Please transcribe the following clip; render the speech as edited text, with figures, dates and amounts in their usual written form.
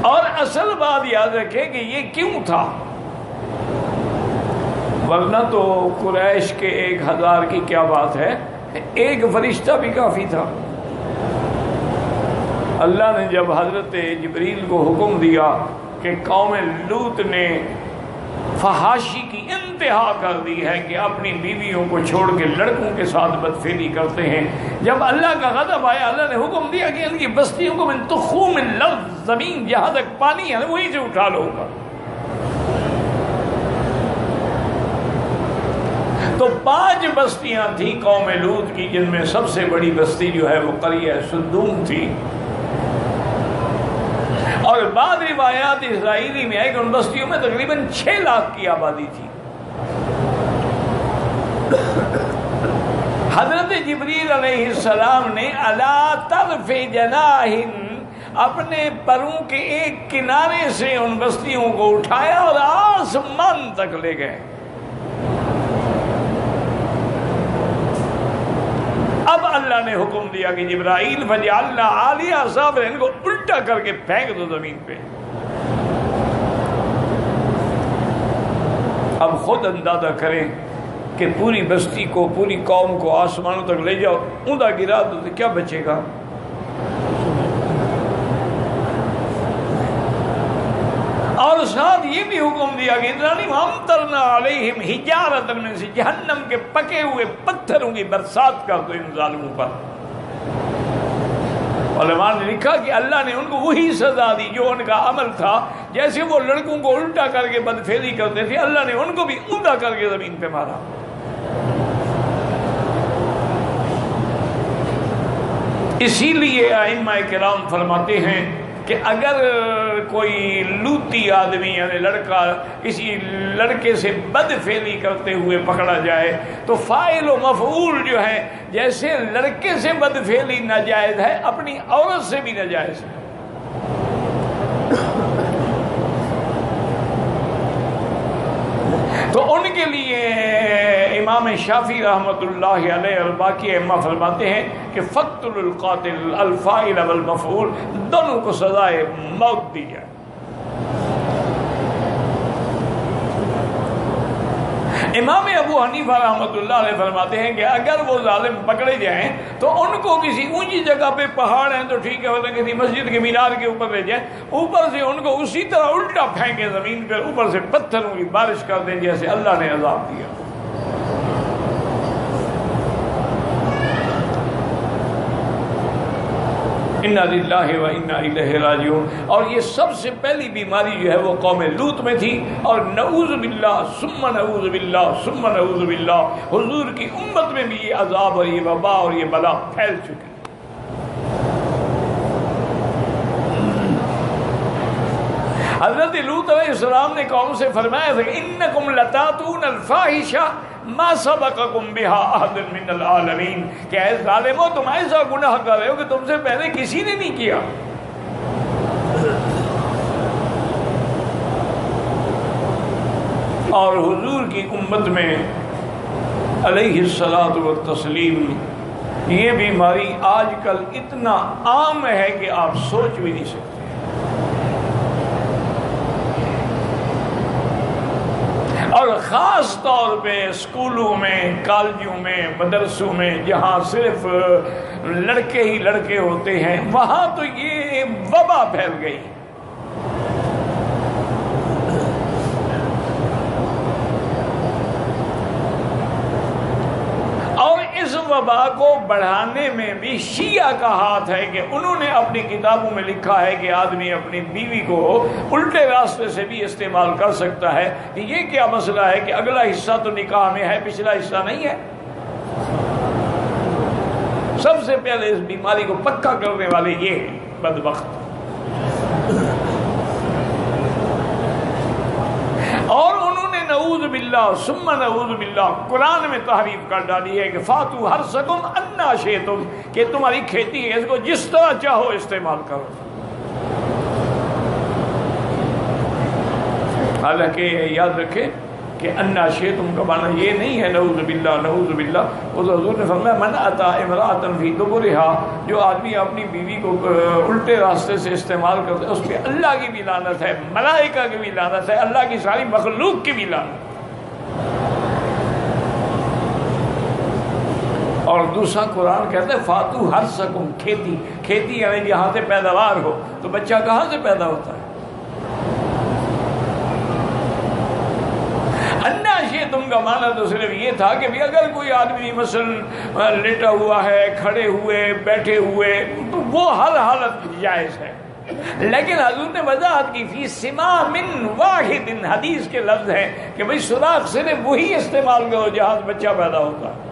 اور اصل بات یاد رکھیں کہ یہ کیوں تھا، ورنہ تو قریش کے 1000 کی کیا بات ہے، ایک فرشتہ بھی کافی تھا۔ اللہ نے جب حضرت جبریل کو حکم دیا کہ قوم لوط نے فحاشی کی انتہا کر دی ہے کہ اپنی بیویوں کو چھوڑ کے لڑکوں کے ساتھ بدفعلی کرتے ہیں، جب اللہ کا غضب آیا، اللہ نے حکم دیا کہ ان کی بستیوں کو من تخوم الارض، زمین جہاں تک پانی ہے وہیں سے اٹھا لو گا۔ تو 5 بستیاں تھیں قوم لوط کی، جن میں سب سے بڑی بستی جو ہے وہ قریہ سدوم تھی، اور بعض روایات اسرائیلی میں ہے کہ ان بستیوں میں تقریباً 6 لاکھ کی آبادی تھی۔ حضرت جبریل علیہ السلام نے الا طرف جناح، اپنے پروں کے ایک کنارے سے ان بستیوں کو اٹھایا اور آسمان تک لے گئے۔ اب اللہ نے حکم دیا کہ جبرائیل فجعلنا عالیہا سافلہا، ان کو الٹا کر کے پھینک دو زمین پہ۔ اب خود اندازہ کریں کہ پوری بستی کو، پوری قوم کو آسمانوں تک لے جاؤ، اوندا گرا دو تو کیا بچے گا؟ اور ساتھ یہ بھی حکم دیا کہ امطرنا علیہم حجارۃ من سجیل، جہنم کے پکے ہوئے پتھروں کی برسات کر دو ان ظالموں پر۔ علماء نے لکھا کہ اللہ نے ان کو وہی سزا دی جو ان کا عمل تھا، جیسے وہ لڑکوں کو الٹا کر کے بدفعلی کرتے تھے، اللہ نے ان کو بھی اوندا کر کے زمین پہ مارا۔ اسی لیے ائمہ کرام فرماتے ہیں کہ اگر کوئی لوتی آدمی یعنی لڑکا کسی لڑکے سے بدفعلی کرتے ہوئے پکڑا جائے تو فاعل و مفعول جو ہے، جیسے لڑکے سے بدفعلی ناجائز ہے، اپنی عورت سے بھی ناجائز ہے۔ تو ان کے لیے امام شافعی رحمۃ اللہ علیہ اور باقی ائمہ فرماتے ہیں کہ فقتل القاتل الفاعل والمفعول دونوں کو سزائے موت دی جائے۔ امام ابو حنیفہ رحمۃ اللہ علیہ فرماتے ہیں کہ اگر وہ ظالم پکڑے جائیں تو ان کو کسی اونچی جگہ پہ، پہاڑ ہیں تو ٹھیک ہے، ورنہ کسی مسجد کے مینار کے اوپر لے جائیں، اوپر سے ان کو اسی طرح الٹا پھینکیں زمین پر، اوپر سے پتھروں کی بارش کر دیں جیسے اللہ نے عذاب دیا۔ انا للہ و انا الیہ راجعون۔ اور یہ سب سے پہلی بیماری جو ہے وہ قوم لوط میں تھی، اور نعوذ باللہ ثم نعوذ باللہ ثم نعوذ باللہ حضور کی امت میں بھی یہ عذاب اور یہ وبا اور یہ بلا پھیل چکے۔ حضرت لوط علیہ السلام نے قوم سے فرمایا تھا کہ انکم لتاتون الفاحشہ ما سبقکم بہا احد من العالمین، کہ اے ظالمو تم ایسا گناہ کر رہے ہو کہ تم سے پہلے کسی نے نہیں کیا۔ اور حضور کی امت میں علیہ الصلاۃ والتسلیم یہ بیماری آج کل اتنا عام ہے کہ آپ سوچ بھی نہیں سکتے۔ اور خاص طور پہ اسکولوں میں، کالجوں میں، مدرسوں میں جہاں صرف لڑکے ہی لڑکے ہوتے ہیں، وہاں تو یہ وبا پھیل گئی۔ اور اس وبا کو بڑھانے میں بھی شیعہ کا ہاتھ ہے کہ انہوں نے اپنی کتابوں میں لکھا ہے کہ آدمی اپنی بیوی کو الٹے راستے سے بھی استعمال کر سکتا ہے۔ کہ یہ کیا مسئلہ ہے کہ اگلا حصہ تو نکاح میں ہے، پچھلا حصہ نہیں ہے۔ سب سے پہلے اس بیماری کو پکا کرنے والے یہ ہیں بدبخت۔ اور انہوں نے نعوذ باللہ ثم نعوذ باللہ قرآن میں تحریف کر ڈالی ہے کہ فاتو حرثکم انا شئتم، کہ تمہاری کھیتی ہے، اس کو جس طرح چاہو استعمال کرو۔ حالانکہ یاد رکھیں کہ انا شئتم کا معنی یہ نہیں ہے نعوذ باللہ نعوذ باللہ. وہ تو حضور نے فرمایا من اتی امرأۃ فی دبرہا، جو آدمی اپنی بیوی کو الٹے راستے سے استعمال کرتا ہے اس پہ اللہ کی بھی لعنت ہے، ملائکہ کی بھی لعنت ہے، اللہ کی ساری مخلوق کی بھی لعنت. اور دوسرا قرآن کہتا ہے فاتو حرثکم، کھیتی، کھیتی یعنی جہاں سے پیداوار ہو. تو بچہ کہاں سے پیدا ہوتا ہے؟ انا شئتم کا معنی تو صرف یہ تھا کہ بھی اگر کوئی آدمی مثلا لیٹا ہوا ہے، کھڑے ہوئے، بیٹھے ہوئے، تو وہ ہر حالت جائز ہے. لیکن حضور نے وضاحت کی فی سمام واحد، حدیث کے لفظ ہیں کہ بھئی سوراخ صرف وہی استعمال کرو جہاں سے بچہ پیدا ہوتا ہے.